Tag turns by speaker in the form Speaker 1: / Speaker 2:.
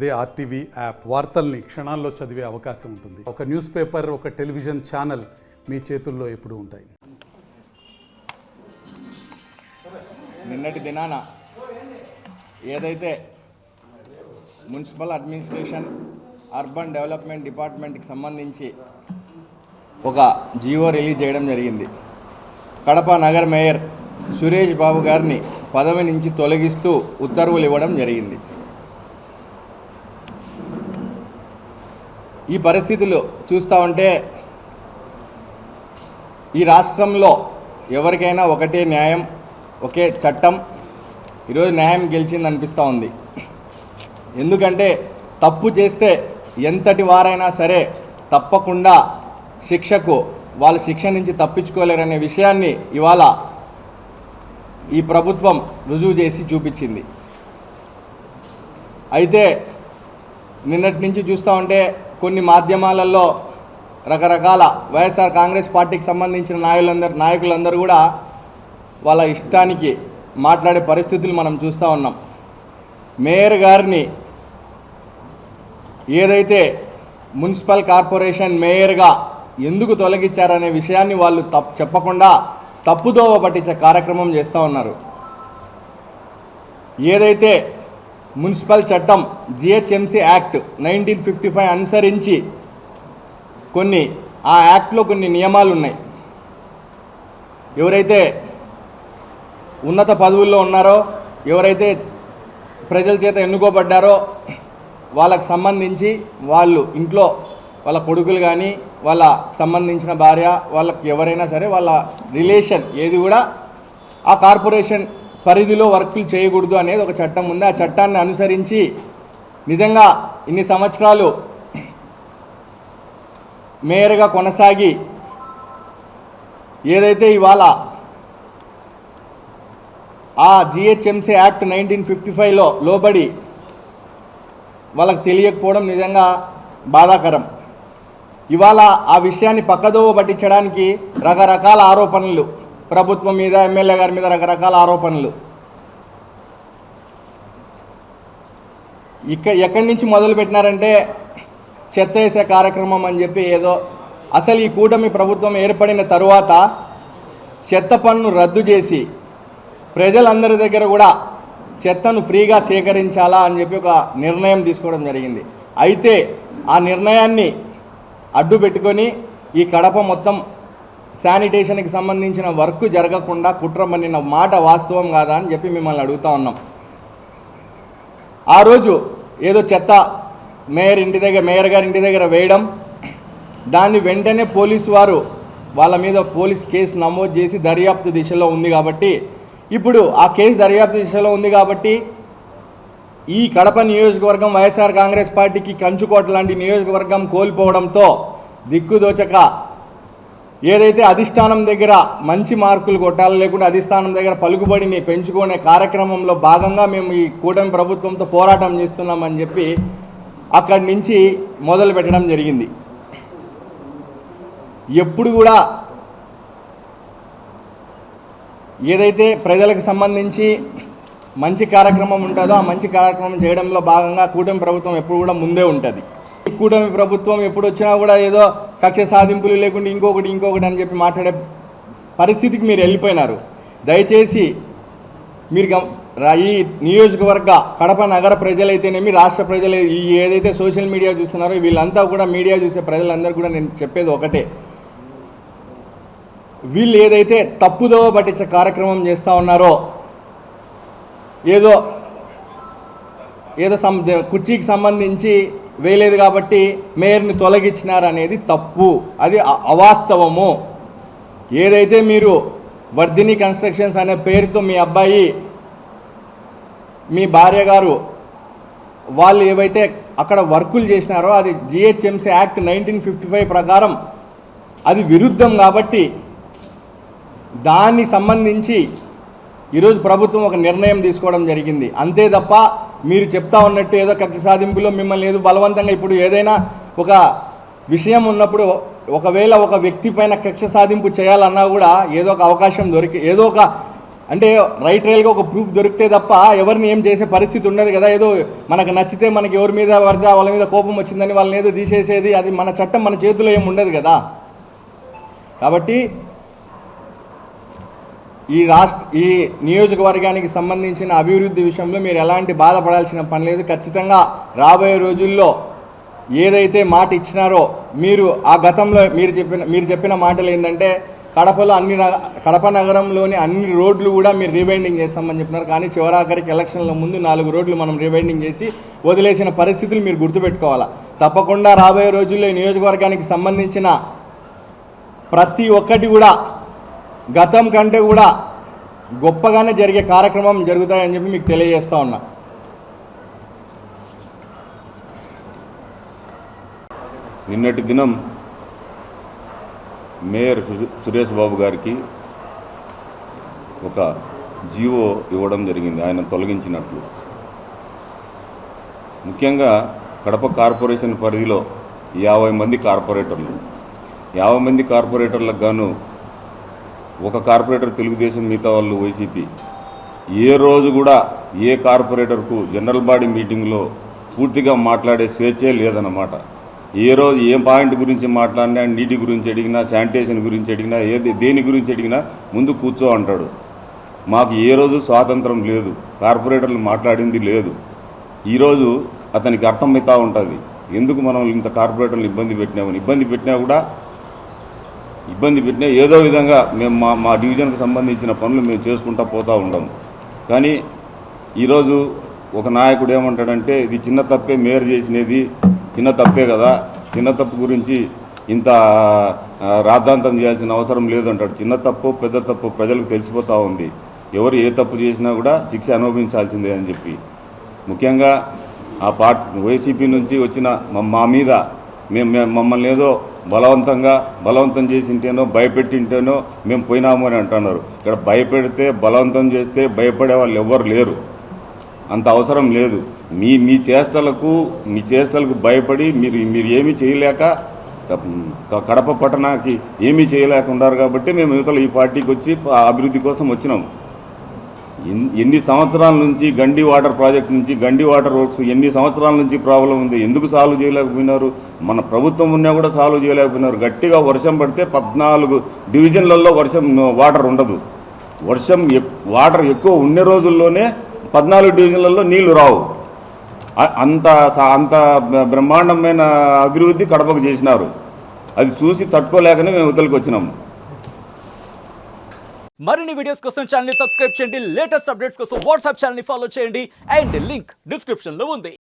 Speaker 1: అదే RTV app వార్తల్ని క్షణాల్లో చదివే అవకాశం ఉంటుంది. ఒక న్యూస్ పేపర్, ఒక టెలివిజన్ ఛానల్ మీ చేతుల్లో ఎప్పుడూ ఉంటాయి.
Speaker 2: నిన్నటి దినాన ఏదైతే మున్సిపల్ అడ్మినిస్ట్రేషన్ అర్బన్ డెవలప్మెంట్ డిపార్ట్మెంట్కి సంబంధించి ఒక జీవో రిలీజ్ చేయడం జరిగింది. కడప నగర మేయర్ సురేష్ బాబు గారిని పదవి నుంచి తొలగిస్తూ ఉత్తర్వులు ఇవ్వడం జరిగింది. ఈ పరిస్థితులు చూస్తూ ఉంటే ఈ రాష్ట్రంలో ఎవరికైనా ఒకటే న్యాయం, ఒకే చట్టం. ఈరోజు న్యాయం గెలిచింది అనిపిస్తూ ఉంది. ఎందుకంటే తప్పు చేస్తే ఎంతటి వారైనా సరే తప్పకుండా శిక్షకు వాళ్ళ శిక్ష నుంచి తప్పించుకోలేరనే విషయాన్ని ఇవాళ ఈ ప్రభుత్వం రుజువు చేసి చూపించింది. అయితే నిన్నటి నుంచి చూస్తూ ఉంటే కొన్ని మాధ్యమాలలో రకరకాల వైఎస్ఆర్ కాంగ్రెస్ పార్టీకి సంబంధించిన నాయకులందరూ కూడా వాళ్ళ ఇష్టానికి మాట్లాడే పరిస్థితులు మనం చూస్తూ ఉన్నాం. మేయర్ గారిని ఏదైతే మున్సిపల్ కార్పొరేషన్ మేయర్గా ఎందుకు తొలగించారనే విషయాన్ని వాళ్ళు చెప్పకుండా తప్పుదోవ పట్టించే కార్యక్రమం చేస్తూ ఉన్నారు. ఏదైతే మున్సిపల్ చట్టం జిహెచ్ఎంసీ యాక్ట్ 1955 అనుసరించి ఆ యాక్ట్లో కొన్ని నియమాలు ఉన్నాయి. ఎవరైతే ఉన్నత పదవుల్లో ఉన్నారో, ఎవరైతే ప్రజల చేత ఎన్నుకోబడ్డారో వాళ్ళకు సంబంధించి వాళ్ళు ఇంట్లో వాళ్ళ కొడుకులు కానీ వాళ్ళ సంబంధించిన భార్య వాళ్ళకి ఎవరైనా సరే వాళ్ళ రిలేషన్ ఏది కూడా ఆ కార్పొరేషన్ పరిధిలో వర్కులు చేయకూడదు అనేది ఒక చట్టం ఉంది. ఆ చట్టాన్ని అనుసరించి నిజంగా ఇన్ని సంవత్సరాలు మేయర్గా కొనసాగి ఏదైతే ఇవాళ ఆ జిహెచ్ఎంసీ యాక్ట్ 1955లో లోబడి వాళ్ళకి తెలియకపోవడం నిజంగా బాధాకరం. ఇవాళ ఆ విషయాన్ని పక్కదోవ పట్టించడానికి రకరకాల ఆరోపణలు, ప్రభుత్వం మీద, ఎమ్మెల్యే గారి మీద రకరకాల ఆరోపణలు. ఎక్కడి నుంచి మొదలు పెట్టినారంటే చెత్త వేసే కార్యక్రమం అని చెప్పి ఏదో. అసలు ఈ కూటమి ప్రభుత్వం ఏర్పడిన తరువాత చెత్త పన్ను రద్దు చేసి ప్రజలందరి దగ్గర కూడా చెత్తను ఫ్రీగా సేకరించాలా అని చెప్పి ఒక నిర్ణయం తీసుకోవడం జరిగింది. అయితే ఆ నిర్ణయాన్ని అడ్డు పెట్టుకొని ఈ కడప మొత్తం శానిటేషన్కి సంబంధించిన వర్క్ జరగకుండా కుట్ర పన్నిన మాట వాస్తవం కాదా అని చెప్పి మిమ్మల్ని అడుగుతూ ఉన్నాం. ఆ రోజు ఏదో చెత్త మేయర్ గారి ఇంటి దగ్గర వేయడం, దాన్ని వెంటనే పోలీసు వారు వాళ్ళ మీద పోలీస్ కేసు నమోదు చేసి దర్యాప్తు దిశలో ఉంది కాబట్టి, ఇప్పుడు ఆ కేసు దర్యాప్తు దిశలో ఉంది కాబట్టి ఈ కడప నియోజకవర్గం వైఎస్ఆర్ కాంగ్రెస్ పార్టీకి కంచుకోట లాంటి నియోజకవర్గం కోల్పోవడంతో దిక్కుదోచక ఏదైతే అధిష్టానం దగ్గర మంచి మార్కులు కొట్టాలి, లేకుంటే అధిష్టానం దగ్గర పలుకుబడిని పెంచుకునే కార్యక్రమంలో భాగంగా మేము ఈ కూటమి ప్రభుత్వంతో పోరాటం చేస్తున్నామని చెప్పి అక్కడి నుంచి మొదలు పెట్టడం జరిగింది. ఎప్పుడు కూడా ఏదైతే ప్రజలకు సంబంధించి మంచి కార్యక్రమం ఉంటుందో ఆ మంచి కార్యక్రమం చేయడంలో భాగంగా కూటమి ప్రభుత్వం ఎప్పుడు కూడా ముందే ఉంటుంది. కూటమి ప్రభుత్వం ఎప్పుడు వచ్చినా కూడా ఏదో కక్ష సాధింపులు లేకుంటే ఇంకొకటి అని చెప్పి మాట్లాడే పరిస్థితికి మీరు వెళ్ళిపోయినారు. దయచేసి మీరు ఈ నియోజకవర్గ కడప నగర ప్రజలైతేనేమి, రాష్ట్ర ప్రజలు ఏదైతే సోషల్ మీడియా చూస్తున్నారో వీళ్ళంతా కూడా, మీడియా చూసే ప్రజలందరూ కూడా నేను చెప్పేది ఒకటే, వీళ్ళు ఏదైతే తప్పుదోవ పట్టించే కార్యక్రమం చేస్తూ ఉన్నారో, ఏదో కుర్చీకి సంబంధించి వేయలేదు కాబట్టి మేయర్ని తొలగించినారు అనేది తప్పు, అది అవాస్తవము. ఏదైతే మీరు వర్ధిని కన్స్ట్రక్షన్స్ అనే పేరుతో మీ అబ్బాయి, మీ భార్య గారు వాళ్ళు ఏవైతే అక్కడ వర్కులు చేసినారో అది జిహెచ్ఎంసీ యాక్ట్ 1955 ప్రకారం అది విరుద్ధం కాబట్టి దాన్ని సంబంధించి ఈరోజు ప్రభుత్వం ఒక నిర్ణయం తీసుకోవడం జరిగింది. అంతే తప్ప మీరు చెప్తా ఉన్నట్టు ఏదో కక్ష సాధింపులో మిమ్మల్ని ఏదో బలవంతంగా, ఇప్పుడు ఏదైనా ఒక విషయం ఉన్నప్పుడు ఒకవేళ ఒక వ్యక్తి పైన కక్ష సాధింపు చేయాలన్నా కూడా ఏదో ఒక అవకాశం ఏదో ఒక అంటే రైట్ రైల్గా ఒక ప్రూఫ్ దొరికితే తప్ప ఎవరిని ఏం చేసే పరిస్థితి ఉండదు కదా. ఏదో మనకు నచ్చితే మనకి ఎవరి మీద పడితే వాళ్ళ మీద కోపం వచ్చిందని వాళ్ళని ఏదో తీసేసేది, అది మన చట్టం మన చేతిలో ఏమి ఉండదు కదా. కాబట్టి ఈ నియోజకవర్గానికి సంబంధించిన అభివృద్ధి విషయంలో మీరు ఎలాంటి బాధపడాల్సిన పని లేదు. ఖచ్చితంగా రాబోయే రోజుల్లో ఏదైతే మాట ఇచ్చినారో మీరు ఆ గతంలో మీరు చెప్పిన మాటలు ఏంటంటే కడపలో కడప నగరంలోని అన్ని రోడ్లు కూడా మీరు రీవైండింగ్ చేస్తామని చెప్పినారు. కానీ చివరాఖరికి ఎలక్షన్ల ముందు 4 రోడ్లు మనం రీవైండింగ్ చేసి వదిలేసిన పరిస్థితులు మీరు గుర్తుపెట్టుకోవాలా. తప్పకుండా రాబోయే రోజుల్లో ఈ నియోజకవర్గానికి సంబంధించిన ప్రతి ఒక్కటి కూడా గతం కంటే కూడా గొప్పగానే జరిగే కార్యక్రమం జరుగుతాయని చెప్పి మీకు తెలియజేస్తా ఉన్నా.
Speaker 3: నిన్నటి దినం మేయర్ సురేష్ బాబు గారికి ఒక జీవో ఇవ్వడం జరిగింది, ఆయన తొలగించినట్లు. ముఖ్యంగా కడప కార్పొరేషన్ పరిధిలో 50 మంది కార్పొరేటర్లు, 50 మంది కార్పొరేటర్లకు గాను ఒక కార్పొరేటర్ తెలుగుదేశం, మిగతా వాళ్ళు వైసీపీ. ఏ రోజు కూడా ఏ కార్పొరేటర్కు జనరల్ బాడీ మీటింగ్లో పూర్తిగా మాట్లాడే స్వేచ్ఛే లేదన్నమాట. ఏ రోజు ఏ పాయింట్ గురించి మాట్లాడినా, నీటి గురించి అడిగినా, శానిటేషన్ గురించి అడిగినా, దేని గురించి అడిగినా ముందు కూర్చో అంటాడు. మాకు ఏ రోజు స్వాతంత్రం లేదు, కార్పొరేటర్లు మాట్లాడింది లేదు. ఈరోజు అతనికి అర్థమవుతూ ఉంటుంది ఎందుకు మనం ఇంత కార్పొరేటర్లు ఇబ్బంది పెట్టినా ఏదో విధంగా మేము మా డివిజన్కి సంబంధించిన పనులు మేము చేసుకుంటూ పోతూ ఉంటాం. కానీ ఈరోజు ఒక నాయకుడు ఏమంటాడంటే ఇది చిన్న తప్పే, మేయర్ చేసినది చిన్న తప్పే కదా, చిన్న తప్పు గురించి ఇంత రాద్ధాంతం చేయాల్సిన అవసరం లేదు అంటాడు. చిన్న తప్పు పెద్ద తప్పు ప్రజలకు తెలిసిపోతూ ఉంది. ఎవరు ఏ తప్పు చేసినా కూడా శిక్ష అనుభవించాల్సిందే అని చెప్పి, ముఖ్యంగా ఆ వైసీపీ నుంచి వచ్చిన మా మీద మమ్మల్ని ఏదో బలవంతం చేసింటేనో భయపెట్టింటేనో మేము పోయినాము అని అంటున్నారు. ఇక్కడ భయపెడితే బలవంతం చేస్తే భయపడే వాళ్ళు ఎవ్వరు లేరు, అంత అవసరం లేదు. మీ చేష్టలకు భయపడి మీరు ఏమీ చేయలేక కడప పట్టణానికి ఏమీ చేయలేక ఉన్నారు. కాబట్టి మేము యువతలు ఈ పార్టీకి వచ్చి అభివృద్ధి కోసం వచ్చినాం. ఎన్ని సంవత్సరాల నుంచి గండి వాటర్ ప్రాజెక్ట్ నుంచి గండి వాటర్ వర్క్స్ ఎన్ని సంవత్సరాల నుంచి ప్రాబ్లం ఉంది, ఎందుకు సాల్వ్ చేయలేకపోయినారు? మన ప్రభుత్వం ఉన్నా కూడా సాల్వ్ చేయలేకపోయినారు. గట్టిగా వర్షం పడితే 14 డివిజన్లలో వాటర్ ఉండదు. వాటర్ ఎక్కువ ఉండే రోజుల్లోనే 14 డివిజన్లలో నీళ్లు రావు. అంత బ్రహ్మాండమైన అభివృద్ధి కడపకు చేసినారు. అది చూసి తట్టుకోలేకనే మేము ఇవతలకు వచ్చినాము.
Speaker 4: మరిన్ని వీడియోస్ కోసం ఛానల్ ని సబ్స్క్రైబ్ చేయండి, లేటెస్ట్ అప్డేట్స్ కోసం వాట్సాప్ ఛానల్ ని ఫాలో చేయండి అండ్ లింక్ డిస్క్రిప్షన్ లో ఉంది.